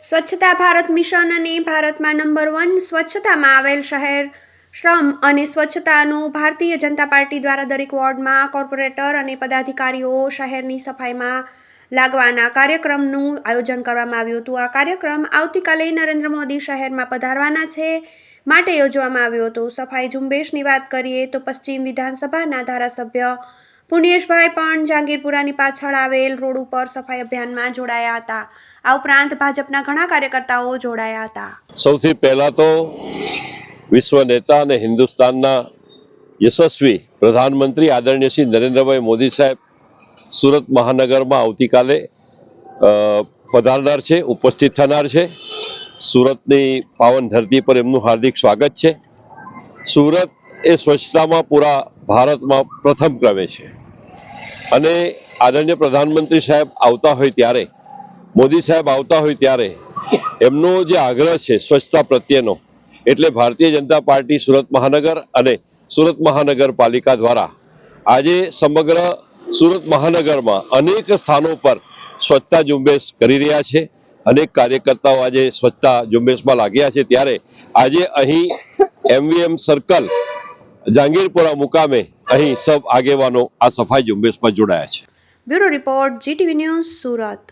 સ્વચ્છતા ભારત મિશન અને ભારતમાં નંબર 1 સ્વચ્છતામાં આવેલ શહેર શ્રમ અને સ્વચ્છતાનું ભારતીય જનતા પાર્ટી દ્વારા દરેક વોર્ડમાં કોર્પોરેટર અને પદાધિકારીઓ શહેરની સફાઈમાં લાગવાના કાર્યક્રમનું આયોજન કરવામાં આવ્યું હતું। આ કાર્યક્રમ આવતીકાલે નરેન્દ્ર મોદી શહેરમાં પધારવાના છે માટે યોજવામાં આવ્યો હતો। સફાઈ ઝુંબેશની વાત કરીએ તો પશ્ચિમ વિધાનસભાના ધારાસભ્ય પુણ્યેશભાઈ પણ જહાંગીરપુરાની પાછળ આવેલ રોડ ઉપર સફાઈ અભિયાનમાં જોડાયા હતા। આ ઉપરાંત ભાજપના ઘણા કાર્યકર્તાઓ જોડાયા હતા। સૌથી પહેલા તો વિશ્વ નેતા અને હિન્દુસ્તાનના યશસ્વી પ્રધાનમંત્રી આદરણીય શ્રી નરેન્દ્રભાઈ મોદી સાહેબ સુરત મહાનગરમાં આવતીકાલે પધારનાર છે, ઉપસ્થિત થનાર છે। સુરતની પાવન ધરતી પર એમનું હાર્દિક સ્વાગત છે। સુરત એ સ્વચ્છતામાં પૂરા ભારતમાં પ્રથમ ક્રમે છે અને આદરણીય પ્રધાનમંત્રી સાહેબ આવતા હોય ત્યારે, મોદી સાહેબ આવતા હોય ત્યારે એમનો જે આગ્રહ છે સ્વચ્છતા પ્રત્યેનો, એટલે ભારતીય જનતા પાર્ટી સુરત મહાનગર અને સુરત મહાનગરપાલિકા દ્વારા આજે સમગ્ર સુરત મહાનગરમાં અનેક સ્થાનો પર સ્વચ્છતા ઝુંબેશ કરી રહ્યા છે। અનેક કાર્યકર્તાઓ આજે સ્વચ્છતા ઝુંબેશમાં લાગ્યા છે। ત્યારે આજે અહીં MVM સર્કલ જહાંગીરપુરા મુકામે અહીં સબ આગેવાનો આ સફાઈ ઝુંબેશમાં જોડાયા છે। Bureau report, GTV news, Surat.